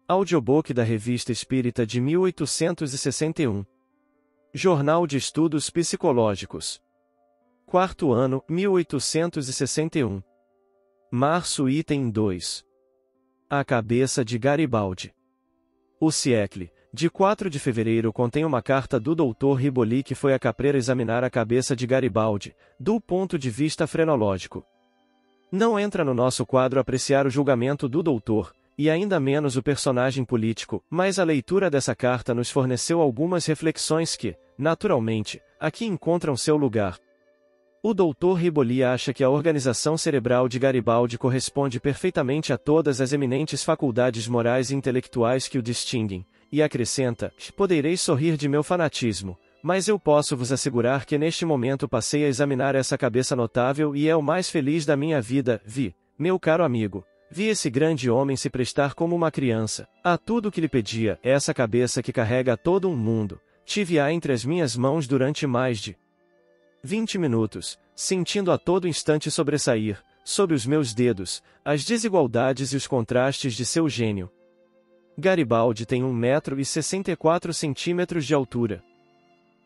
Audiobook da Revista Espírita de 1861. Jornal de Estudos Psicológicos. Quarto ano, 1861. Março, item 2. A cabeça de Garibaldi. O Siècle, de 4 de fevereiro, contém uma carta do Dr. Riboli que foi a Caprera examinar a cabeça de Garibaldi, do ponto de vista frenológico. Não entra no nosso quadro apreciar o julgamento do doutor, e ainda menos o personagem político, mas a leitura dessa carta nos forneceu algumas reflexões que, naturalmente, aqui encontram seu lugar. O Dr. Riboli acha que a organização cerebral de Garibaldi corresponde perfeitamente a todas as eminentes faculdades morais e intelectuais que o distinguem, e acrescenta: podereis sorrir de meu fanatismo, mas eu posso vos assegurar que neste momento passei a examinar essa cabeça notável e é o mais feliz da minha vida. Meu caro amigo, vi esse grande homem se prestar como uma criança a tudo o que lhe pedia. Essa cabeça que carrega todo um mundo, tive-a entre as minhas mãos durante mais de 20 minutos, sentindo a todo instante sobressair, sob os meus dedos, as desigualdades e os contrastes de seu gênio. Garibaldi tem 1,64 m de altura.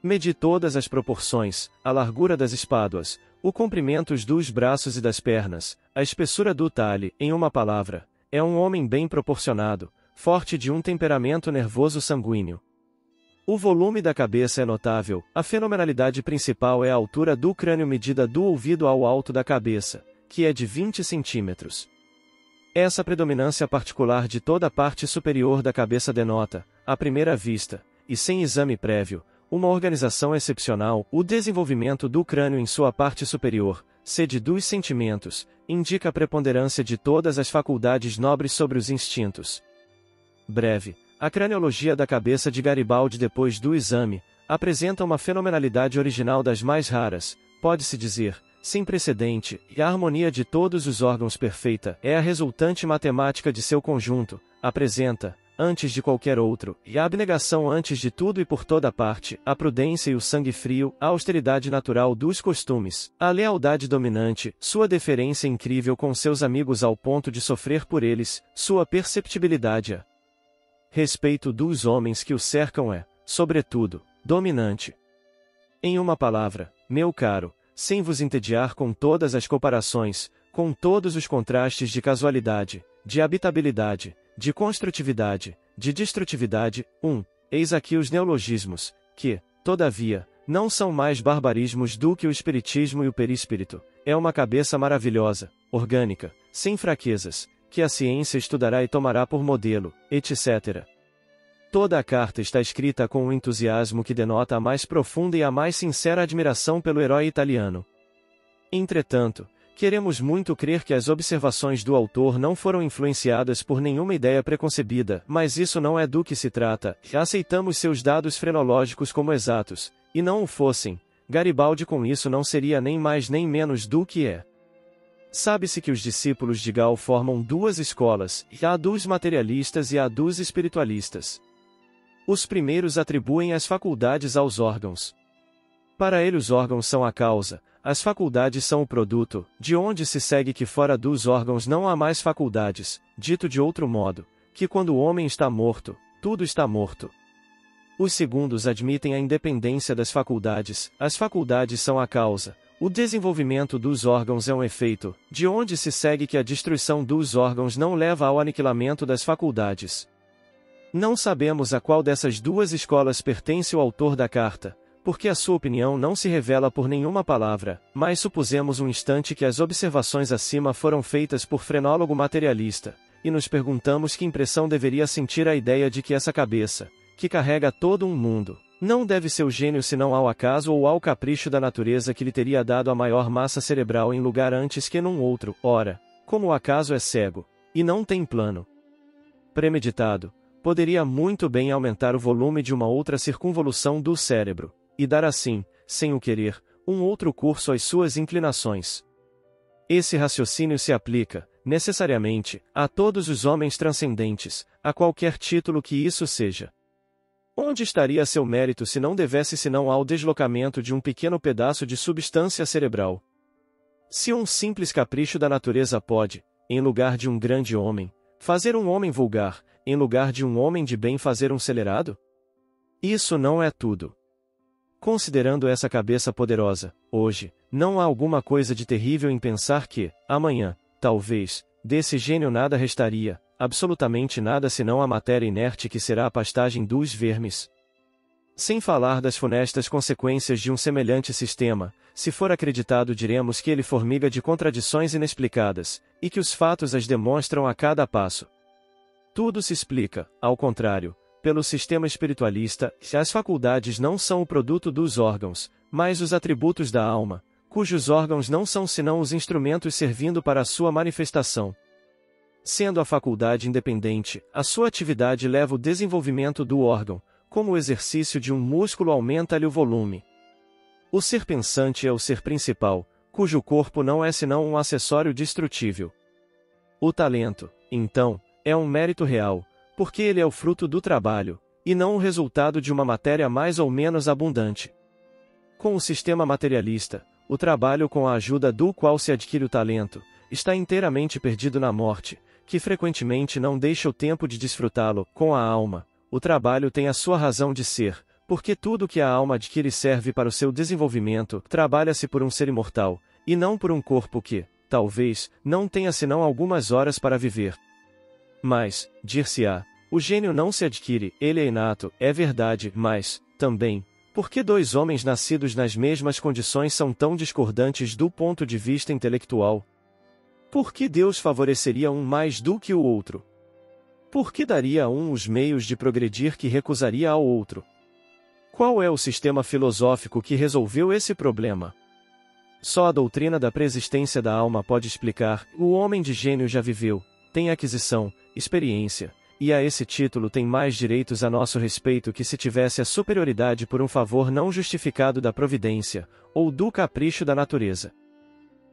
Medi todas as proporções, a largura das espáduas, o comprimento dos braços e das pernas, a espessura do talhe, em uma palavra, é um homem bem proporcionado, forte de um temperamento nervoso sanguíneo. O volume da cabeça é notável, a fenomenalidade principal é a altura do crânio medida do ouvido ao alto da cabeça, que é de 20 centímetros. Essa predominância particular de toda a parte superior da cabeça denota, à primeira vista, e sem exame prévio, uma organização excepcional. O desenvolvimento do crânio em sua parte superior, sede dos sentimentos, indica a preponderância de todas as faculdades nobres sobre os instintos. Breve. A craniologia da cabeça de Garibaldi depois do exame, apresenta uma fenomenalidade original das mais raras, pode-se dizer, sem precedente, e a harmonia de todos os órgãos perfeita é a resultante matemática de seu conjunto, apresenta, antes de qualquer outro, e a abnegação antes de tudo e por toda parte, a prudência e o sangue frio, a austeridade natural dos costumes, a lealdade dominante, sua deferência incrível com seus amigos ao ponto de sofrer por eles, sua perceptibilidade a respeito dos homens que o cercam é, sobretudo, dominante. Em uma palavra, meu caro, sem vos entediar com todas as comparações, com todos os contrastes de casualidade, de habitabilidade, de construtividade, de destrutividade, eis aqui os neologismos, que, todavia, não são mais barbarismos do que o espiritismo e o perispírito. É uma cabeça maravilhosa, orgânica, sem fraquezas, que a ciência estudará e tomará por modelo, etc. Toda a carta está escrita com um entusiasmo que denota a mais profunda e a mais sincera admiração pelo herói italiano. Entretanto, queremos muito crer que as observações do autor não foram influenciadas por nenhuma ideia preconcebida, mas isso não é do que se trata. Aceitamos seus dados frenológicos como exatos, e não o fossem, Garibaldi com isso não seria nem mais nem menos do que é. Sabe-se que os discípulos de Gal formam duas escolas, a dos materialistas e a dos espiritualistas. Os primeiros atribuem as faculdades aos órgãos. Para ele os órgãos são a causa, as faculdades são o produto, de onde se segue que fora dos órgãos não há mais faculdades, dito de outro modo, que quando o homem está morto, tudo está morto. Os segundos admitem a independência das faculdades, as faculdades são a causa, o desenvolvimento dos órgãos é um efeito, de onde se segue que a destruição dos órgãos não leva ao aniquilamento das faculdades. Não sabemos a qual dessas duas escolas pertence o autor da carta, porque a sua opinião não se revela por nenhuma palavra, mas supusemos um instante que as observações acima foram feitas por frenólogo materialista, e nos perguntamos que impressão deveria sentir a ideia de que essa cabeça, que carrega todo um mundo, não deve ser o gênio senão ao acaso ou ao capricho da natureza que lhe teria dado a maior massa cerebral em lugar antes que num outro. Ora, como o acaso é cego, e não tem plano premeditado, poderia muito bem aumentar o volume de uma outra circunvolução do cérebro, e dar assim, sem o querer, um outro curso às suas inclinações. Esse raciocínio se aplica, necessariamente, a todos os homens transcendentes, a qualquer título que isso seja. Onde estaria seu mérito se não devesse senão ao deslocamento de um pequeno pedaço de substância cerebral? Se um simples capricho da natureza pode, em lugar de um grande homem, Fazer um homem vulgar, em lugar de um homem de bem fazer um celerado? Isso não é tudo. Considerando essa cabeça poderosa, hoje, não há alguma coisa de terrível em pensar que, amanhã, talvez, desse gênio nada restaria, absolutamente nada senão a matéria inerte que será a pastagem dos vermes. Sem falar das funestas consequências de um semelhante sistema, se for acreditado diremos que ele formiga de contradições inexplicadas, e que os fatos as demonstram a cada passo. Tudo se explica, ao contrário, pelo sistema espiritualista, que as faculdades não são o produto dos órgãos, mas os atributos da alma, cujos órgãos não são senão os instrumentos servindo para a sua manifestação. Sendo a faculdade independente, a sua atividade leva o desenvolvimento do órgão, como o exercício de um músculo aumenta-lhe o volume. O ser pensante é o ser principal, cujo corpo não é senão um acessório destrutível. O talento, então, é um mérito real, porque ele é o fruto do trabalho, e não o resultado de uma matéria mais ou menos abundante. Com o sistema materialista, o trabalho com a ajuda do qual se adquire o talento, está inteiramente perdido na morte, que frequentemente não deixa o tempo de desfrutá-lo. Com a alma, o trabalho tem a sua razão de ser, porque tudo que a alma adquire serve para o seu desenvolvimento, trabalha-se por um ser imortal, e não por um corpo que, talvez, não tenha senão algumas horas para viver. Mas, dir-se-á, o gênio não se adquire, ele é inato, é verdade, mas, também, por que dois homens nascidos nas mesmas condições são tão discordantes do ponto de vista intelectual? Por que Deus favoreceria um mais do que o outro? Por que daria a um os meios de progredir que recusaria ao outro? Qual é o sistema filosófico que resolveu esse problema? Só a doutrina da preexistência da alma pode explicar. O homem de gênio já viveu, tem aquisição, experiência, e a esse título tem mais direitos a nosso respeito que se tivesse a superioridade por um favor não justificado da providência, ou do capricho da natureza.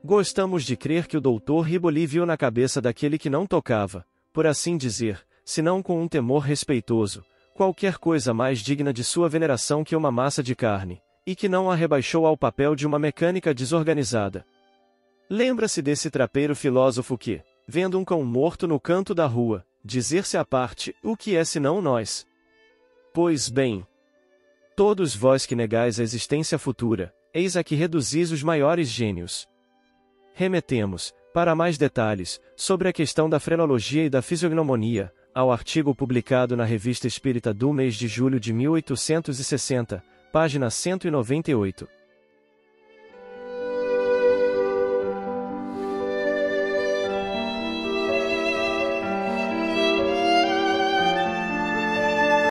Gostamos de crer que o doutor Riboli viu na cabeça daquele que não tocava, por assim dizer, senão com um temor respeitoso, qualquer coisa mais digna de sua veneração que uma massa de carne, e que não a rebaixou ao papel de uma mecânica desorganizada. Lembra-se desse trapeiro filósofo que, vendo um cão morto no canto da rua, dizer-se à parte, o que é senão nós? Pois bem, todos vós que negais a existência futura, eis a que reduzis os maiores gênios. Remetemos, para mais detalhes, sobre a questão da frenologia e da fisiognomonia, ao artigo publicado na Revista Espírita do mês de julho de 1860, página 198.